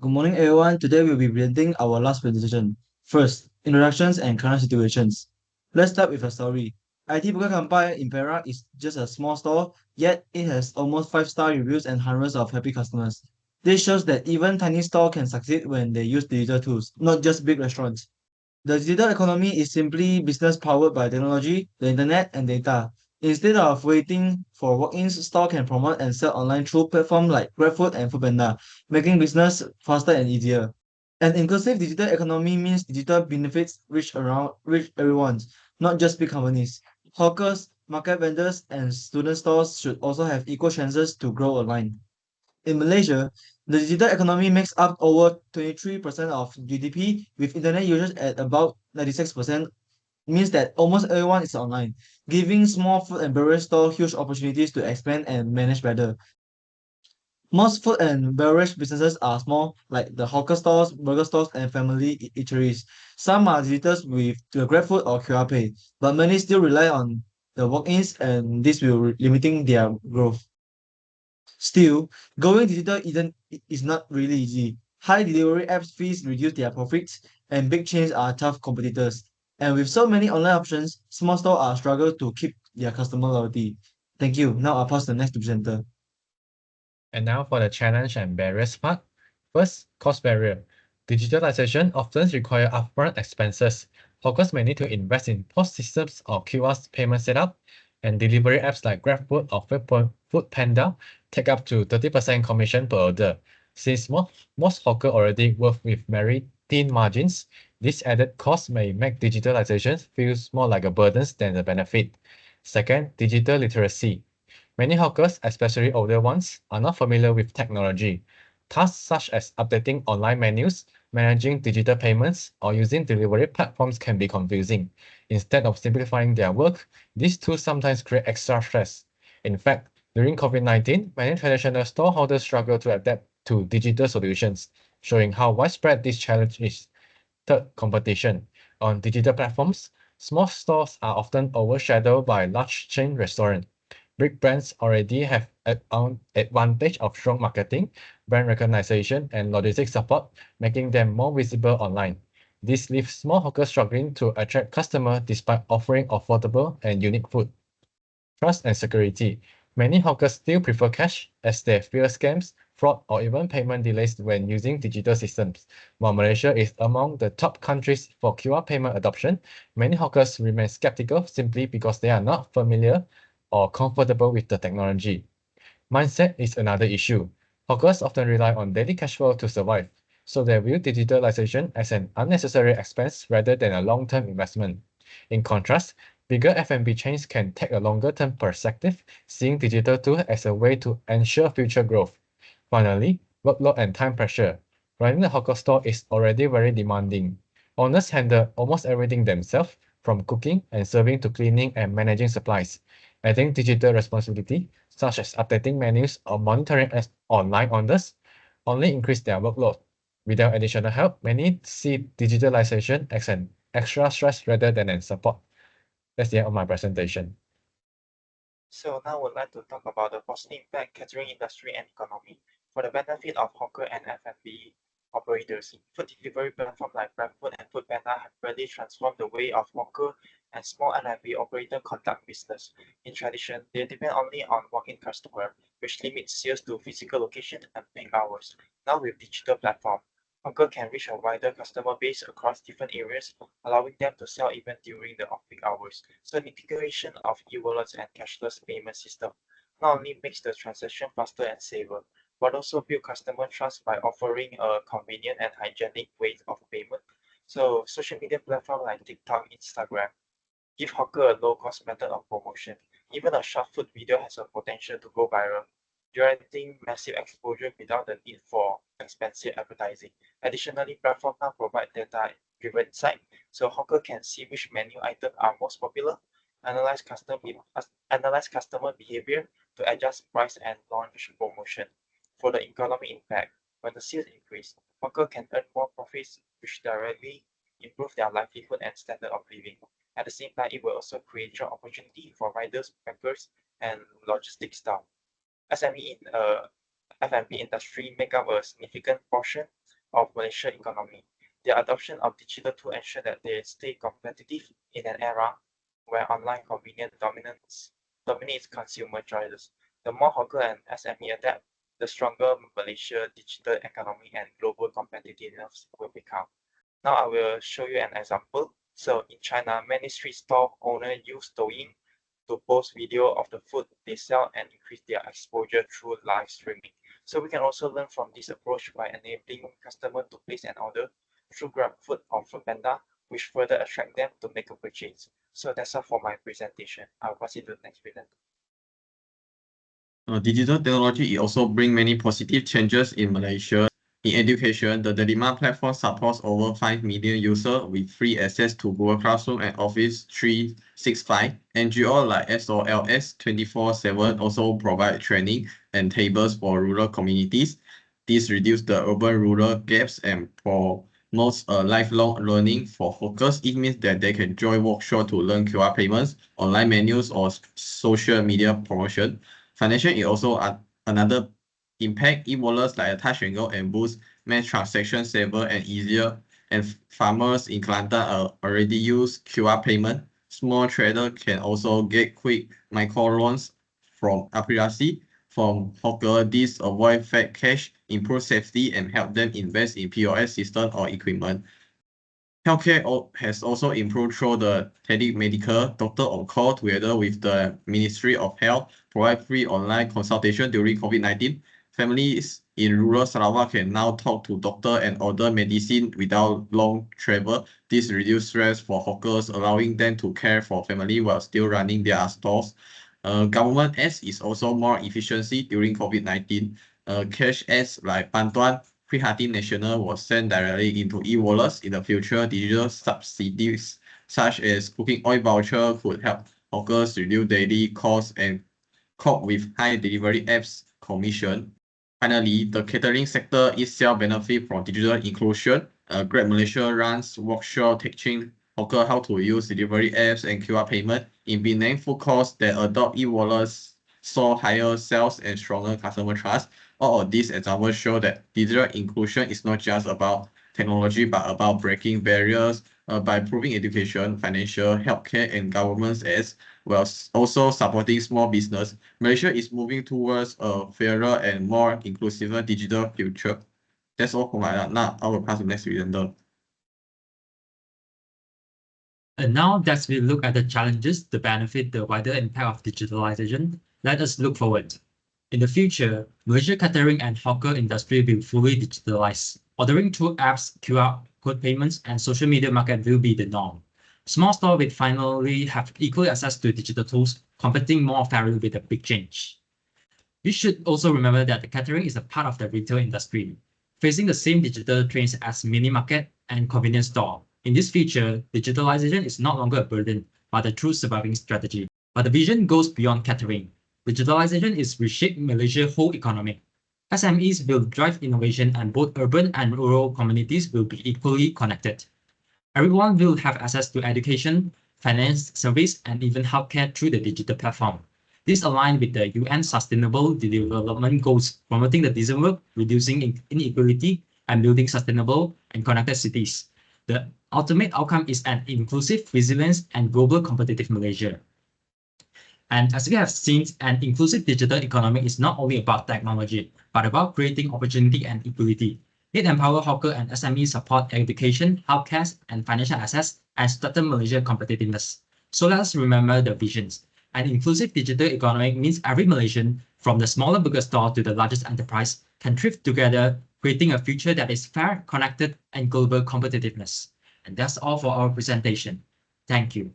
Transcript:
Good morning, everyone. Today we'll be presenting our last presentation. First, introductions and current situations. Let's start with a story. IT Burger Kampai in Perak is just a small store, yet it has almost 5-star reviews and hundreds of happy customers. This shows that even tiny store can succeed when they use digital tools, not just big restaurants. The digital economy is simply business powered by technology, the internet, and data. Instead of waiting for walk-ins, store can promote and sell online through platforms like GrabFood and Foodpanda, making business faster and easier. An inclusive digital economy means digital benefits reach everyone, not just big companies. Hawkers, market vendors, and student stores should also have equal chances to grow online. In Malaysia, the digital economy makes up over 23% of GDP, with internet users at about 96%, means that almost everyone is online, giving small food and beverage stores huge opportunities to expand and manage better. Most food and beverage businesses are small, like the hawker stores, burger stores, and family eateries. Some are digital with the GrabFood or QR Pay, but many still rely on the walk-ins, and this will limiting their growth. Still, going digital is not really easy. High delivery apps fees reduce their profits, and big chains are tough competitors. And with so many online options, small stores are struggle to keep their customer loyalty. Thank you. Now I'll pass the next to presenter. And now for the challenge and barriers part. First, cost barrier. Digitalization often requires upfront expenses. Hawkers may need to invest in POS systems or QR payment setup, and delivery apps like GrabFood or Foodpanda take up to 30% commission per order. Since most hawkers already work with very thin margins, this added cost may make digitalization feels more like a burden than a benefit. Second, digital literacy. Many hawkers, especially older ones, are not familiar with technology. Tasks such as updating online menus, managing digital payments, or using delivery platforms can be confusing. Instead of simplifying their work, these tools sometimes create extra stress. In fact, during COVID-19, many traditional storeholders struggle to adapt to digital solutions, showing how widespread this challenge is. Third, competition. On digital platforms, small stores are often overshadowed by large chain restaurants. Big brands already have an advantage of strong marketing, brand recognition, and logistics support, making them more visible online. This leaves small hawkers struggling to attract customers despite offering affordable and unique food. Trust and security. Many hawkers still prefer cash as they fear scams, fraud, or even payment delays when using digital systems. While Malaysia is among the top countries for QR payment adoption, many hawkers remain skeptical simply because they are not familiar or comfortable with the technology. Mindset is another issue. Hawkers often rely on daily cash flow to survive, so they view digitalization as an unnecessary expense rather than a long-term investment. In contrast, bigger F&B chains can take a longer-term perspective, seeing digital tools as a way to ensure future growth. Finally, workload and time pressure. Running a hawker store is already very demanding. Owners handle almost everything themselves, from cooking and serving to cleaning and managing supplies. Adding digital responsibility, such as updating menus or monitoring as online orders, only increase their workload. Without additional help, many see digitalization as an extra stress rather than a support. That's the end of my presentation. So now I would like to talk about the positive impact catering industry and economy. For the benefit of hawker and F&B operators, food delivery platforms like GrabFood and Foodpanda have really transformed the way of hawker and small F&B operators conduct business. In tradition, they depend only on walk-in customer, which limits sales to physical location and peak hours. Now with digital platform, hawker can reach a wider customer base across different areas, allowing them to sell even during the off-peak hours. So the integration of e-wallets and cashless payment system not only makes the transaction faster and safer, but also build customer trust by offering a convenient and hygienic way of payment. So social media platforms like TikTok, Instagram give hawker a low-cost method of promotion. Even a short food video has a potential to go viral, generating massive exposure without the need for expensive advertising. Additionally, platforms now provide data-driven insight, so hawker can see which menu items are most popular, analyze customer behavior to adjust price and launch promotion. For the economic impact, when the sales increase, hawker can earn more profits, which directly improve their livelihood and standard of living. At the same time, it will also create job opportunity for riders, packers, and logistics staff. SME in F&B industry make up a significant portion of Malaysian economy. The adoption of digital tools ensure that they stay competitive in an era where online convenience dominates consumer choices. The more hawker and SME adapt, the stronger Malaysia digital economy and global competitiveness will become. Now I will show you an example. So in China, many street stall owners use Douyin to post video of the food they sell and increase their exposure through live streaming. So we can also learn from this approach by enabling customers to place an order through GrabFood or Foodpanda, which further attract them to make a purchase. So that's all for my presentation. I'll pass it to the next presenter. Digital technology also brings many positive changes in Malaysia. In education, the Delima platform supports over 5 million users with free access to Google Classroom and Office 365. NGO like SOLS 24/7 also provide training and tables for rural communities. This reduces the urban-rural gaps and promotes lifelong learning for hawkers. It means that they can join workshops to learn QR payments, online menus, or social media promotion. Financial is also another impact. E-wallets like a touch and go and boost mass transaction safer and easier. And farmers in Kelantan already use QR payment. Small traders can also get quick micro loans from application. From hawker, this avoid fake cash, improve safety, and help them invest in POS system or equipment. Healthcare has also improved through the telemedical doctor on call together with the Ministry of Health, provide free online consultation during COVID-19. Families in rural Sarawak can now talk to doctor and order medicine without long travel. This reduces stress for hawkers, allowing them to care for family while still running their stores. Government ads is also more efficiency during COVID-19. Cash ads like Bantuan Prihatin Nasional was sent directly into e-wallets. In the future, digital subsidies such as cooking oil voucher could help hawkers reduce daily costs and cope with high delivery apps commission. Finally, the catering sector itself benefits from digital inclusion. Grab Malaysia runs workshops teaching hawkers how to use delivery apps and QR payment. In Penang, food courts that adopt e-wallets saw higher sales and stronger customer trust. All of these examples show that digital inclusion is not just about technology, but about breaking barriers by improving education, financial, healthcare, and government aids, while also supporting small business. Malaysia is moving towards a fairer and more inclusive digital future. That's all for my now. I will pass to the next presenter. And now that we look at the challenges, the benefit, the wider impact of digitalization, let us look forward. In the future, Malaysia catering and hawker industry will fully digitalize. Ordering through apps, QR code payments, and social media market will be the norm. Small stores will finally have equal access to digital tools, competing more fairly with a big change. We should also remember that the catering is a part of the retail industry, facing the same digital trends as mini market and convenience store. In this future, digitalization is no longer a burden, but a true surviving strategy. But the vision goes beyond catering. Digitalization is reshaping Malaysia's whole economy. SMEs will drive innovation and both urban and rural communities will be equally connected. Everyone will have access to education, finance, service, and even healthcare through the digital platform. This aligns with the UN Sustainable Development Goals, promoting the decent work, reducing inequality, and building sustainable and connected cities. The ultimate outcome is an inclusive, resilient, and global competitive Malaysia. And as we have seen, an inclusive digital economy is not only about technology, but about creating opportunity and equality. It empowers hawker and SME support education, healthcare, and financial access, and strengthen Malaysia's competitiveness. So let us remember the visions. An inclusive digital economy means every Malaysian, from the smaller burger store to the largest enterprise, can thrive together, creating a future that is fair, connected, and global competitiveness. And that's all for our presentation. Thank you.